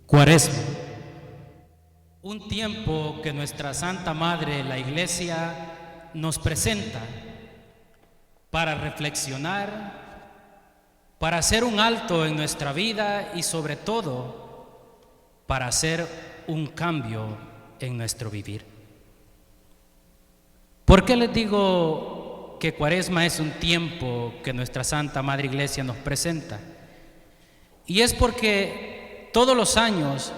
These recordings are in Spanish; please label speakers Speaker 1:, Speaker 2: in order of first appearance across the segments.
Speaker 1: Cuaresma, un tiempo que nuestra Santa Madre, la Iglesia, nos presenta para reflexionar, para hacer un alto en nuestra vida y sobre todo para hacer un cambio en nuestro vivir. ¿Por qué les digo que Cuaresma es un tiempo que nuestra Santa Madre Iglesia nos presenta? Y es porque todos los años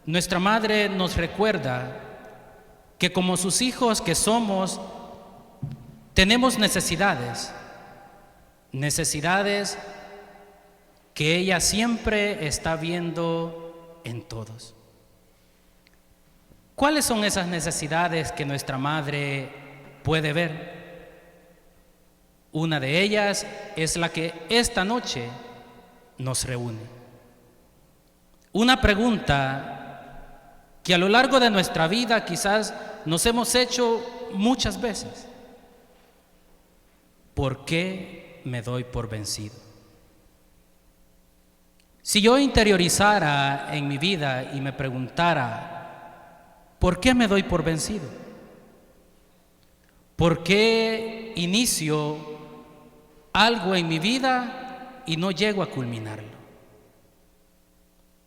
Speaker 1: nuestra Madre nos recuerda que como sus hijos que somos, tenemos necesidades que ella siempre está viendo en todos. ¿Cuáles son esas necesidades que nuestra Madre puede ver? Una de ellas es la que esta noche nos reúne. Una pregunta que a lo largo de nuestra vida quizás nos hemos hecho muchas veces. ¿Por qué me doy por vencido? Si yo interiorizara en mi vida y me preguntara, ¿por qué me doy por vencido? ¿Por qué inicio algo en mi vida y no llego a culminarlo?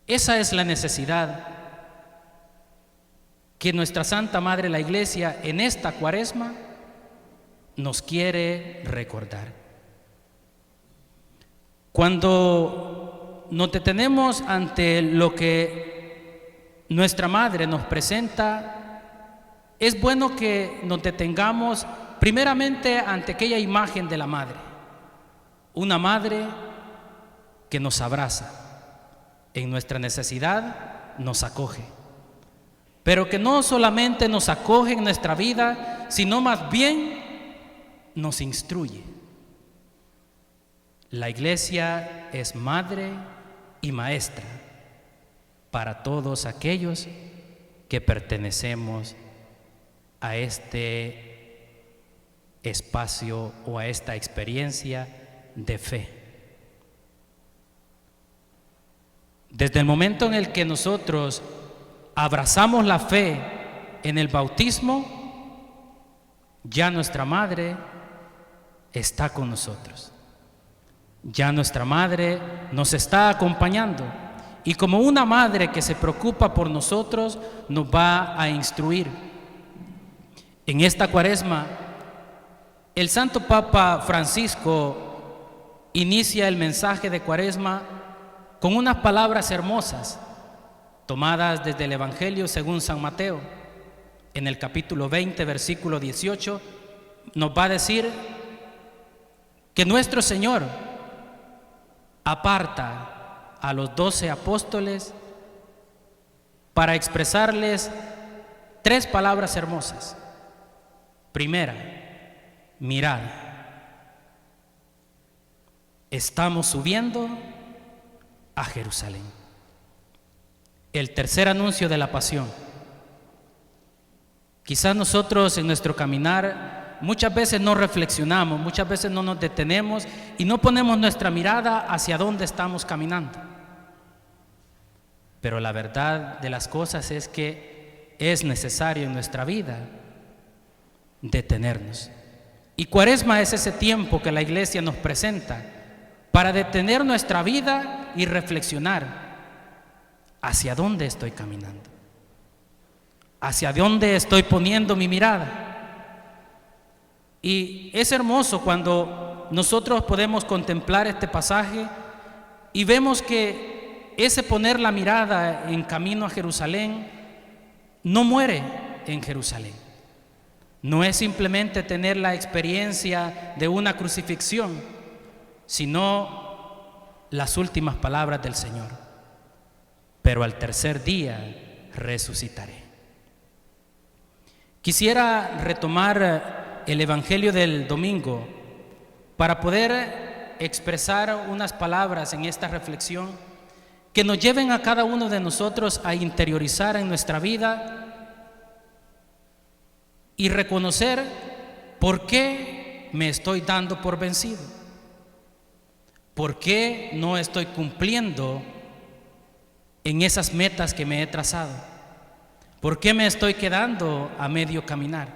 Speaker 1: Esa es la necesidad que nuestra Santa Madre, la Iglesia, en esta Cuaresma nos quiere recordar. Cuando nos detenemos ante lo que nuestra Madre nos presenta, es bueno que nos detengamos primeramente ante aquella imagen de la Madre, una Madre que nos abraza, en nuestra necesidad nos acoge, pero que no solamente nos acoge en nuestra vida, sino más bien nos instruye. La Iglesia es madre y maestra para todos aquellos que pertenecemos a este espacio o a esta experiencia de fe. Desde el momento en el que nosotros abrazamos la fe en el bautismo, ya nuestra Madre está con nosotros. Ya nuestra Madre nos está acompañando y como una madre que se preocupa por nosotros, nos va a instruir. En esta Cuaresma, el Santo Papa Francisco inicia el mensaje de Cuaresma con unas palabras hermosas tomadas desde el Evangelio según San Mateo. En el capítulo 20, versículo 18, nos va a decir que nuestro Señor aparta a los 12 apóstoles para expresarles 3 palabras hermosas. Primera, mirad, estamos subiendo a Jerusalén. El tercer anuncio de la pasión. Quizás nosotros en nuestro caminar muchas veces no reflexionamos, muchas veces no nos detenemos y no ponemos nuestra mirada hacia dónde estamos caminando. Pero la verdad de las cosas es que es necesario en nuestra vida detenernos. Y Cuaresma es ese tiempo que la Iglesia nos presenta para detener nuestra vida y reflexionar hacia dónde estoy caminando, hacia dónde estoy poniendo mi mirada. Y es hermoso cuando nosotros podemos contemplar este pasaje y vemos que ese poner la mirada en camino a Jerusalén no muere en Jerusalén. No es simplemente tener la experiencia de una crucifixión, sino las últimas palabras del Señor. Pero al tercer día resucitaré. Quisiera retomar el Evangelio del domingo para poder expresar unas palabras en esta reflexión que nos lleven a cada uno de nosotros a interiorizar en nuestra vida y reconocer por qué me estoy dando por vencido. ¿Por qué no estoy cumpliendo en esas metas que me he trazado? ¿Por qué me estoy quedando a medio caminar?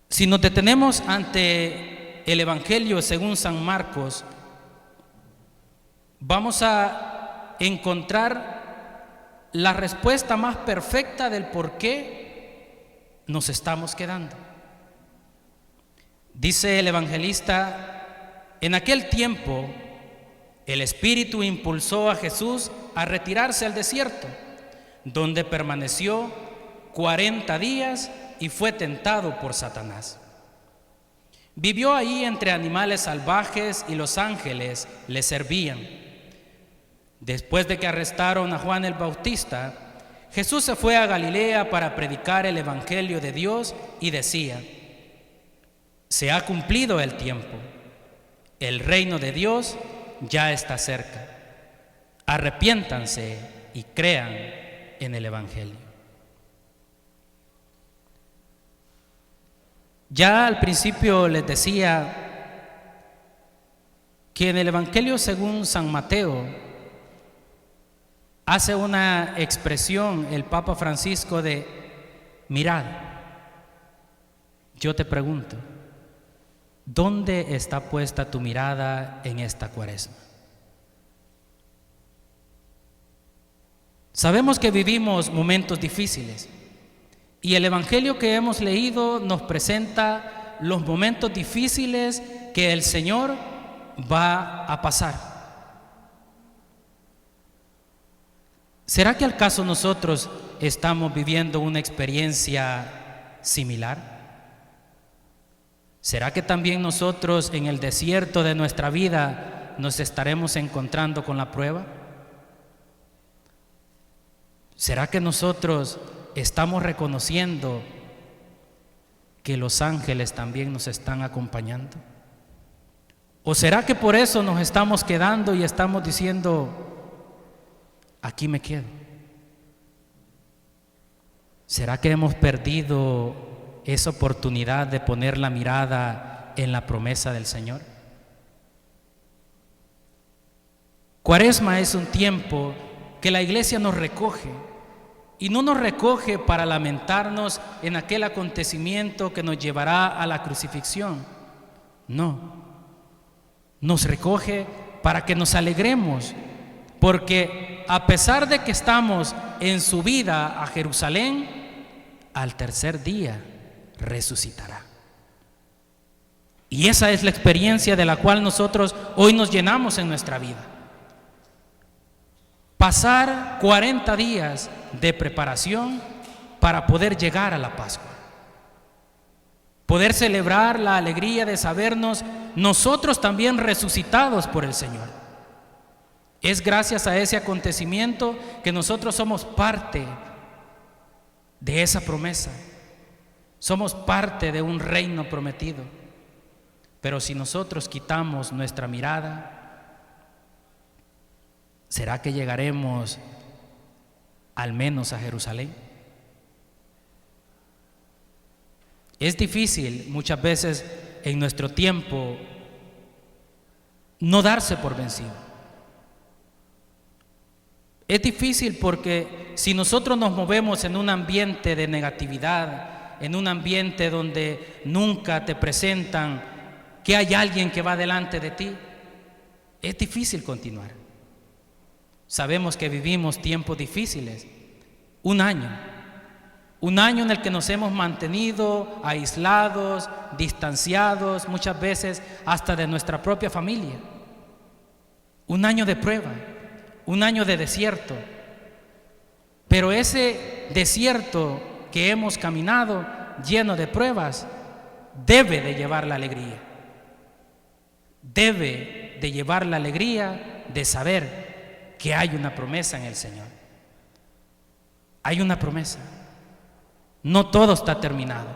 Speaker 1: Si nos detenemos ante el Evangelio según San Marcos, vamos a encontrar la respuesta más perfecta del por qué nos estamos quedando. Dice el evangelista: en aquel tiempo el Espíritu impulsó a Jesús a retirarse al desierto, donde permaneció 40 días y fue tentado por Satanás. Vivió ahí entre animales salvajes y los ángeles le servían. Después de que arrestaron a Juan el Bautista, Jesús se fue a Galilea para predicar el Evangelio de Dios y decía: se ha cumplido el tiempo, el reino de Dios ya está cerca. Arrepiéntanse y crean en el Evangelio. Ya al principio les decía que en el Evangelio según San Mateo hace una expresión el Papa Francisco de: mirad. Yo te pregunto, ¿dónde está puesta tu mirada en esta Cuaresma? Sabemos que vivimos momentos difíciles y el Evangelio que hemos leído nos presenta los momentos difíciles que el Señor va a pasar. ¿Será que al caso nosotros estamos viviendo una experiencia similar? ¿Será que también nosotros en el desierto de nuestra vida nos estaremos encontrando con la prueba? ¿Será que nosotros estamos reconociendo que los ángeles también nos están acompañando? ¿O será que por eso nos estamos quedando y estamos diciendo: aquí me quedo? ¿Será que hemos perdido esa oportunidad de poner la mirada en la promesa del Señor? Cuaresma es un tiempo que la Iglesia nos recoge, y no nos recoge para lamentarnos en aquel acontecimiento que nos llevará a la crucifixión. No, nos recoge para que nos alegremos, porque a pesar de que estamos en subida a Jerusalén, al tercer día resucitará. Y esa es la experiencia de la cual nosotros hoy nos llenamos en nuestra vida. Pasar 40 días de preparación para poder llegar a la Pascua. Poder celebrar la alegría de sabernos nosotros también resucitados por el Señor. Es gracias a ese acontecimiento que nosotros somos parte de esa promesa. Somos parte de un reino prometido. Pero si nosotros quitamos nuestra mirada, ¿será que llegaremos al menos a Jerusalén? Es difícil muchas veces en nuestro tiempo no darse por vencido. Es difícil porque si nosotros nos movemos en un ambiente de negatividad, en un ambiente donde nunca te presentan que hay alguien que va delante de ti, es difícil continuar. Sabemos que vivimos tiempos difíciles, un año en el que nos hemos mantenido aislados, distanciados, muchas veces hasta de nuestra propia familia. Un año de prueba, un año de desierto. Pero ese desierto que hemos caminado lleno de pruebas debe de llevar la alegría. Debe de llevar la alegría de saber que hay una promesa en el Señor. Hay una promesa. No todo está terminado.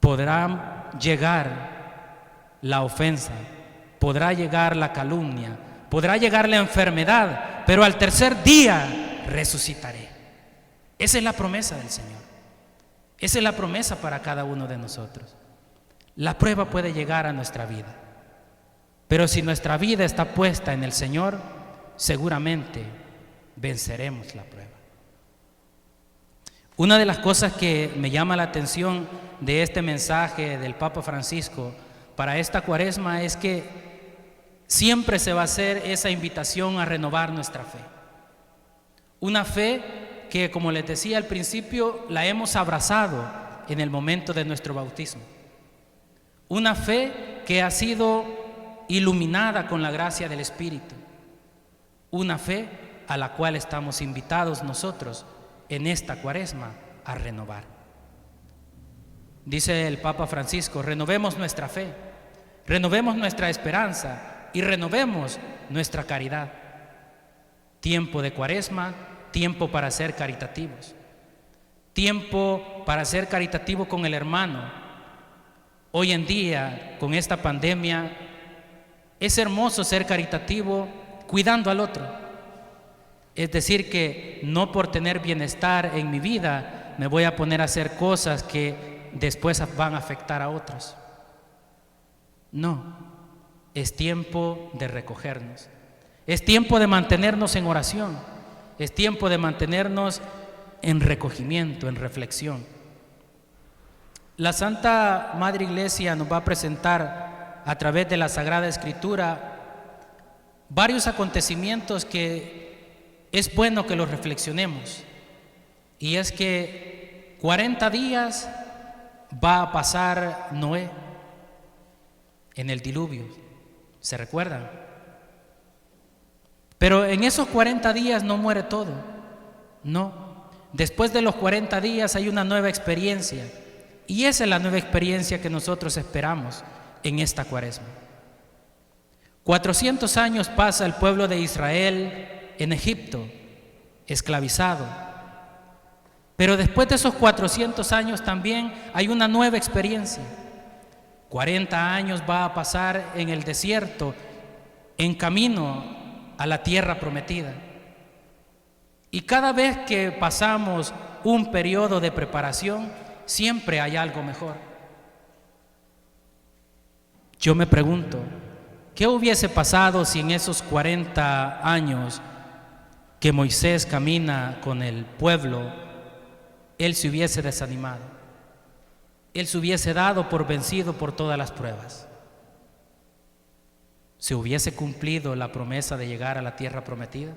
Speaker 1: Podrá llegar la ofensa, podrá llegar la calumnia, podrá llegar la enfermedad, pero al tercer día resucitaré. Esa es la promesa del Señor. Esa es la promesa para cada uno de nosotros. La prueba puede llegar a nuestra vida, pero si nuestra vida está puesta en el Señor, seguramente venceremos la prueba. Una de las cosas que me llama la atención de este mensaje del Papa Francisco para esta Cuaresma es que siempre se va a hacer esa invitación a renovar nuestra fe. Una fe que, como les decía al principio, la hemos abrazado en el momento de nuestro bautismo. Una fe que ha sido iluminada con la gracia del Espíritu. Una fe a la cual estamos invitados nosotros en esta Cuaresma a renovar. Dice el Papa Francisco: renovemos nuestra fe, renovemos nuestra esperanza y renovemos nuestra caridad. Tiempo de Cuaresma, tiempo para ser caritativos, tiempo para ser caritativo con el hermano. Hoy en día, con esta pandemia, es hermoso ser caritativo cuidando al otro. Es decir, que no por tener bienestar en mi vida me voy a poner a hacer cosas que después van a afectar a otros. No, es tiempo de recogernos. Es tiempo de mantenernos en oración. Es tiempo de mantenernos en recogimiento, en reflexión. La Santa Madre Iglesia nos va a presentar a través de la Sagrada Escritura varios acontecimientos que es bueno que los reflexionemos. Y es que 40 días va a pasar Noé en el diluvio, ¿se recuerdan? Pero en esos 40 días no muere todo, no. Después de los 40 días hay una nueva experiencia, y esa es la nueva experiencia que nosotros esperamos en esta Cuaresma. 400 años pasa el pueblo de Israel en Egipto, esclavizado. Pero después de esos 400 años también hay una nueva experiencia. 40 años va a pasar en el desierto, en camino a la tierra prometida. Y cada vez que pasamos un periodo de preparación, siempre hay algo mejor. Yo me pregunto, ¿qué hubiese pasado si en esos 40 años que Moisés camina con el pueblo, él se hubiese desanimado? Él se hubiese dado por vencido por todas las pruebas. ¿Se hubiese cumplido la promesa de llegar a la tierra prometida?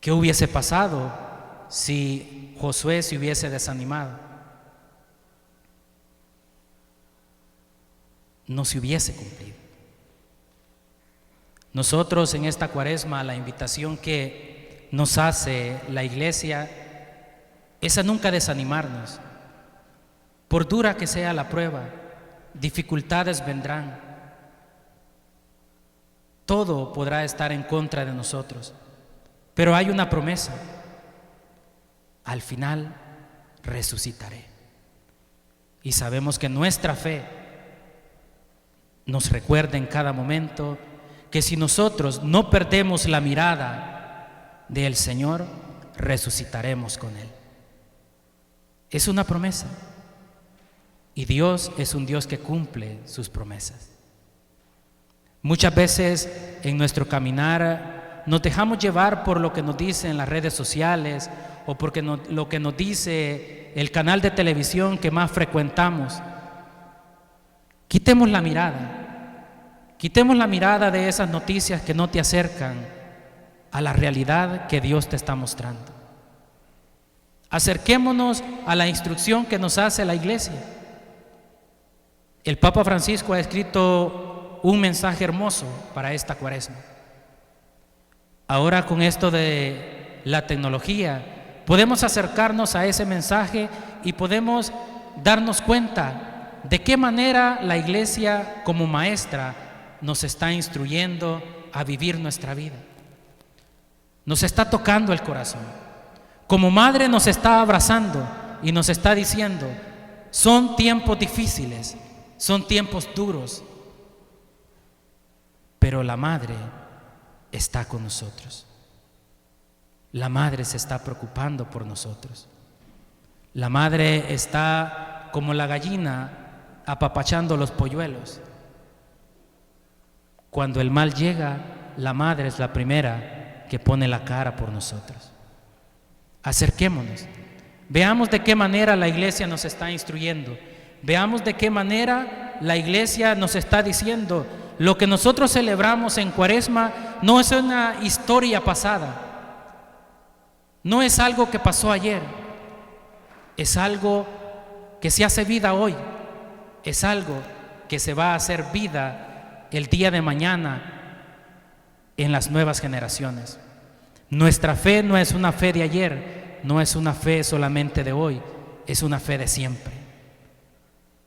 Speaker 1: ¿Qué hubiese pasado si Josué se hubiese desanimado? No se hubiese cumplido. Nosotros en esta Cuaresma, la invitación que nos hace la Iglesia es a nunca desanimarnos. Por dura que sea la prueba, dificultades vendrán. Todo podrá estar en contra de nosotros, pero hay una promesa: al final resucitaré. Y sabemos que nuestra fe nos recuerda en cada momento que si nosotros no perdemos la mirada del Señor, resucitaremos con Él. Es una promesa, y Dios es un Dios que cumple sus promesas. Muchas veces en nuestro caminar nos dejamos llevar por lo que nos dicen las redes sociales o porque lo que nos dice el canal de televisión que más frecuentamos. Quitemos la mirada. Quitemos la mirada de esas noticias que no te acercan a la realidad que Dios te está mostrando. Acerquémonos a la instrucción que nos hace la Iglesia. El Papa Francisco ha escrito un mensaje hermoso para esta Cuaresma. Ahora, con esto de la tecnología, podemos acercarnos a ese mensaje y podemos darnos cuenta de qué manera la Iglesia, como maestra, nos está instruyendo a vivir nuestra vida. Nos está tocando el corazón. Como madre nos está abrazando y nos está diciendo: son tiempos difíciles, son tiempos duros, pero la madre está con nosotros. La madre se está preocupando por nosotros. La madre está como la gallina apapachando los polluelos. Cuando el mal llega, la madre es la primera que pone la cara por nosotros. Acerquémonos, veamos de qué manera la iglesia nos está instruyendo, veamos de qué manera la iglesia nos está diciendo: lo que nosotros celebramos en Cuaresma no es una historia pasada, no es algo que pasó ayer, es algo que se hace vida hoy, es algo que se va a hacer vida el día de mañana en las nuevas generaciones. Nuestra fe no es una fe de ayer, no es una fe solamente de hoy, es una fe de siempre.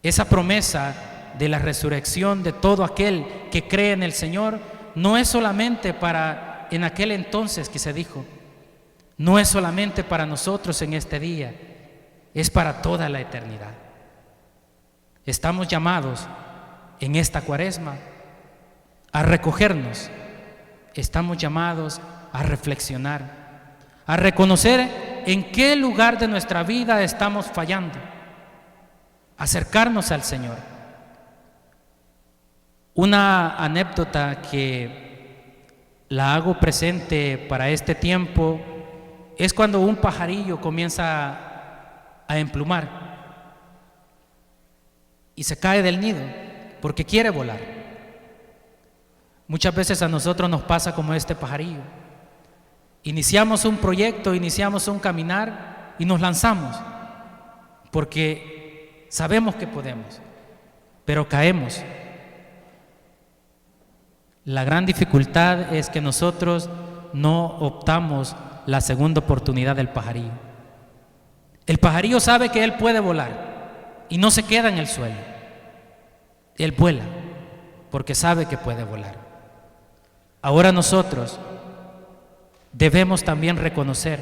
Speaker 1: Esa promesa de la resurrección de todo aquel que cree en el Señor no es solamente para en aquel entonces que se dijo, no es solamente para nosotros en este día, es para toda la eternidad. Estamos llamados en esta Cuaresma a recogernos, estamos llamados a reflexionar, a reconocer en qué lugar de nuestra vida estamos fallando, acercarnos al Señor. Una anécdota que la hago presente para este tiempo es cuando un pajarillo comienza a emplumar y se cae del nido porque quiere volar. Muchas veces a nosotros nos pasa como este pajarillo. Iniciamos un proyecto, iniciamos un caminar y nos lanzamos porque sabemos que podemos, pero caemos. La gran dificultad es que nosotros no optamos la segunda oportunidad del pajarillo. El pajarillo sabe que él puede volar y no se queda en el suelo. Él vuela porque sabe que puede volar. Ahora nosotros debemos también reconocer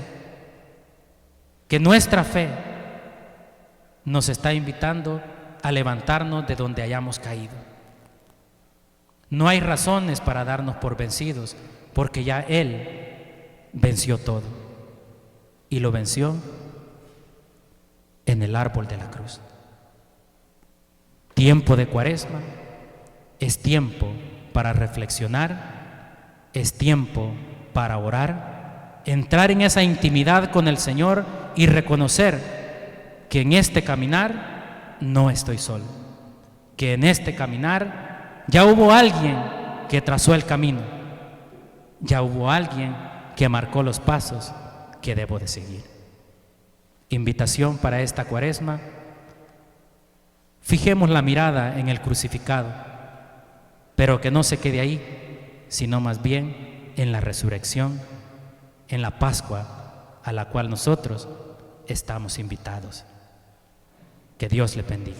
Speaker 1: que nuestra fe nos está invitando a levantarnos de donde hayamos caído. No hay razones para darnos por vencidos, porque ya Él venció todo y lo venció en el árbol de la cruz. Tiempo de Cuaresma es tiempo para reflexionar, es tiempo para orar, entrar en esa intimidad con el Señor y reconocer que en este caminar no estoy solo, que en este caminar ya hubo alguien que trazó el camino, ya hubo alguien que marcó los pasos que debo de seguir. Invitación para esta Cuaresma: fijemos la mirada en el crucificado, pero que no se quede ahí, sino más bien en la resurrección, en la Pascua a la cual nosotros estamos invitados. Que Dios le bendiga.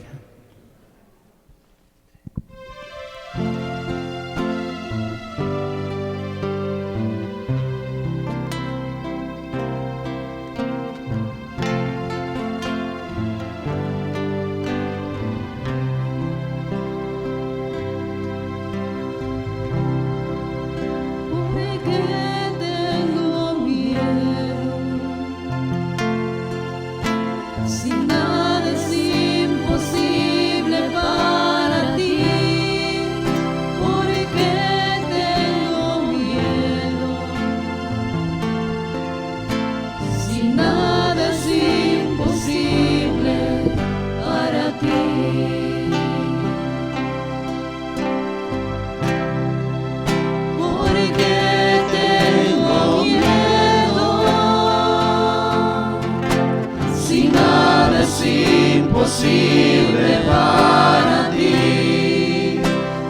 Speaker 2: Imposible para ti,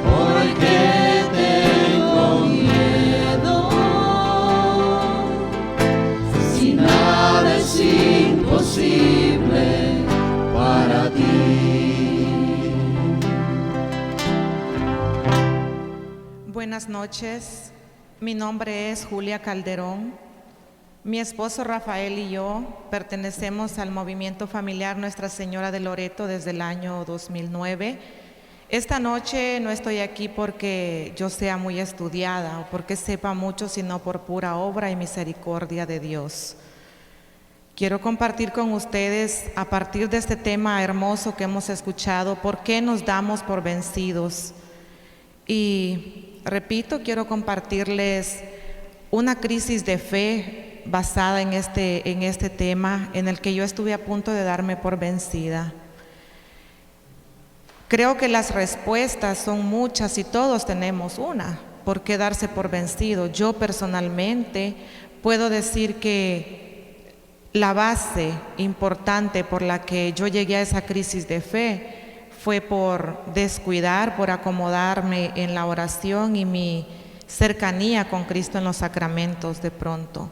Speaker 2: porque tengo miedo. Si nada es imposible para ti.
Speaker 3: Buenas noches, mi nombre es Julia Calderón. Mi esposo Rafael y yo pertenecemos al movimiento familiar Nuestra Señora de Loreto desde el año 2009. Esta noche no estoy aquí porque yo sea muy estudiada o porque sepa mucho, sino por pura obra y misericordia de Dios. Quiero compartir con ustedes, a partir de este tema hermoso que hemos escuchado, por qué nos damos por vencidos. Y repito, quiero compartirles una crisis de fe basada en este tema en el que yo estuve a punto de darme por vencida. Creo que las respuestas son muchas y todos tenemos una. ¿Por qué darse por vencido? Yo personalmente puedo decir que la base importante por la que yo llegué a esa crisis de fe fue por descuidar, por acomodarme en la oración y mi cercanía con Cristo en los sacramentos de pronto.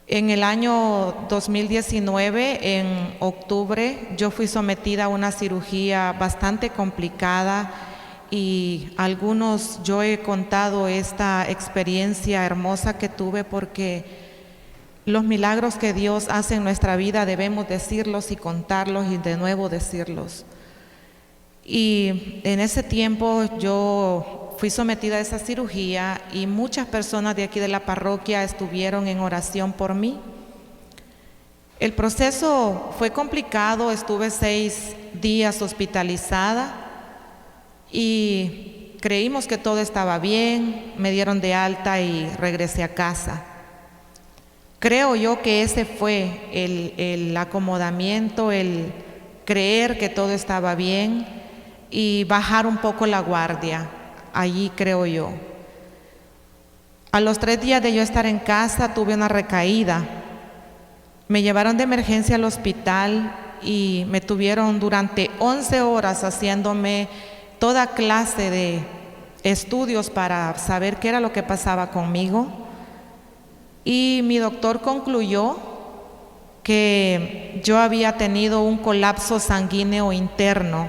Speaker 3: En el año 2019, en octubre, yo fui sometida a una cirugía bastante complicada y yo he contado esta experiencia hermosa que tuve porque los milagros que Dios hace en nuestra vida debemos decirlos y contarlos y de nuevo decirlos. Y en ese tiempo yo fui sometida a esa cirugía y muchas personas de aquí de la parroquia estuvieron en oración por mí. El proceso fue complicado, estuve 6 días hospitalizada y creímos que todo estaba bien, me dieron de alta y regresé a casa. Creo yo que ese fue el acomodamiento, el creer que todo estaba bien y bajar un poco la guardia, allí creo yo. A los 3 días de yo estar en casa tuve una recaída. Me llevaron de emergencia al hospital y me tuvieron durante 11 horas haciéndome toda clase de estudios para saber qué era lo que pasaba conmigo. Y mi doctor concluyó que yo había tenido un colapso sanguíneo interno.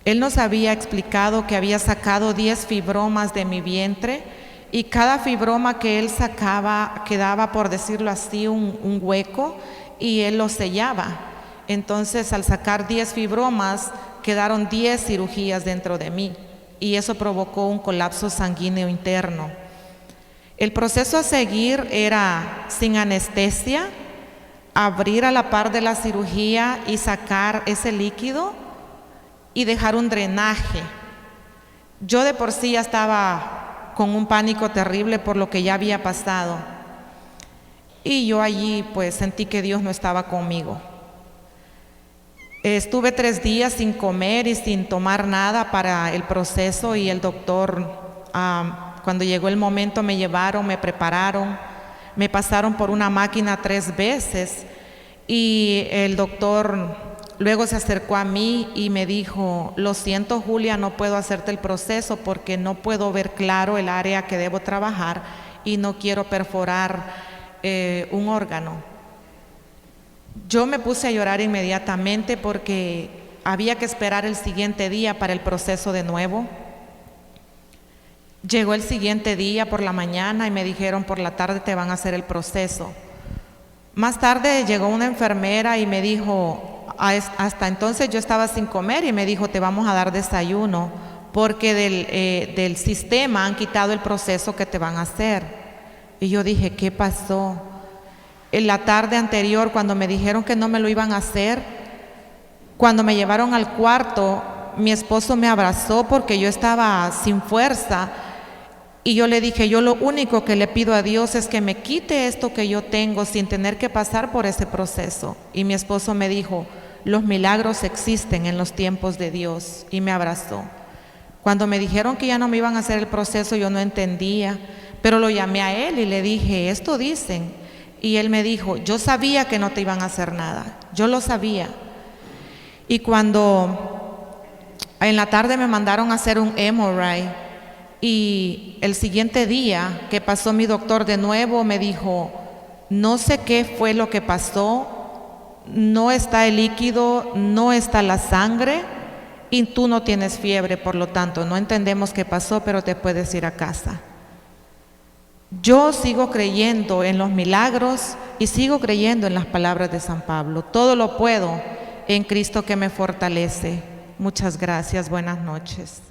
Speaker 3: Él nos había explicado que había sacado 10 fibromas de mi vientre y cada fibroma que él sacaba quedaba, por decirlo así, un hueco y él lo sellaba. Entonces, al sacar 10 fibromas, quedaron 10 cirugías dentro de mí y eso provocó un colapso sanguíneo interno. El proceso a seguir era sin anestesia, abrir a la par de la cirugía y sacar ese líquido y dejar un drenaje. Yo de por sí ya estaba con un pánico terrible por lo que ya había pasado y yo allí pues sentí que Dios no estaba conmigo. Estuve 3 días sin comer y sin tomar nada para el proceso y el doctor, cuando llegó el momento, me llevaron, me prepararon, me pasaron por una máquina 3 veces y el doctor luego se acercó a mí y me dijo: lo siento, Julia, no puedo hacerte el proceso porque no puedo ver claro el área que debo trabajar y no quiero perforar un órgano. Yo me puse a llorar inmediatamente porque había que esperar el siguiente día para el proceso de nuevo. Llegó el siguiente día por la mañana y me dijeron: por la tarde te van a hacer el proceso. Más tarde llegó una enfermera y me dijo, hasta entonces yo estaba sin comer, y me dijo: te vamos a dar desayuno porque del sistema han quitado el proceso que te van a hacer. Y yo dije: ¿qué pasó? En la tarde anterior, cuando me dijeron que no me lo iban a hacer, cuando me llevaron al cuarto, mi esposo me abrazó porque yo estaba sin fuerza y yo le dije: yo lo único que le pido a Dios es que me quite esto que yo tengo sin tener que pasar por ese proceso. Y mi esposo me dijo: los milagros existen en los tiempos de Dios, y me abrazó. Cuando me dijeron que ya no me iban a hacer el proceso, yo no entendía, pero lo llamé a él y le dije: esto dicen. Y él me dijo: yo sabía que no te iban a hacer nada, yo lo sabía. Y cuando en la tarde me mandaron a hacer un MRI, y el siguiente día que pasó mi doctor de nuevo, me dijo: no sé qué fue lo que pasó, no está el líquido, no está la sangre y tú no tienes fiebre, por lo tanto no entendemos qué pasó, pero te puedes ir a casa. Yo sigo creyendo en los milagros y sigo creyendo en las palabras de San Pablo. Todo lo puedo en Cristo que me fortalece. Muchas gracias, buenas noches.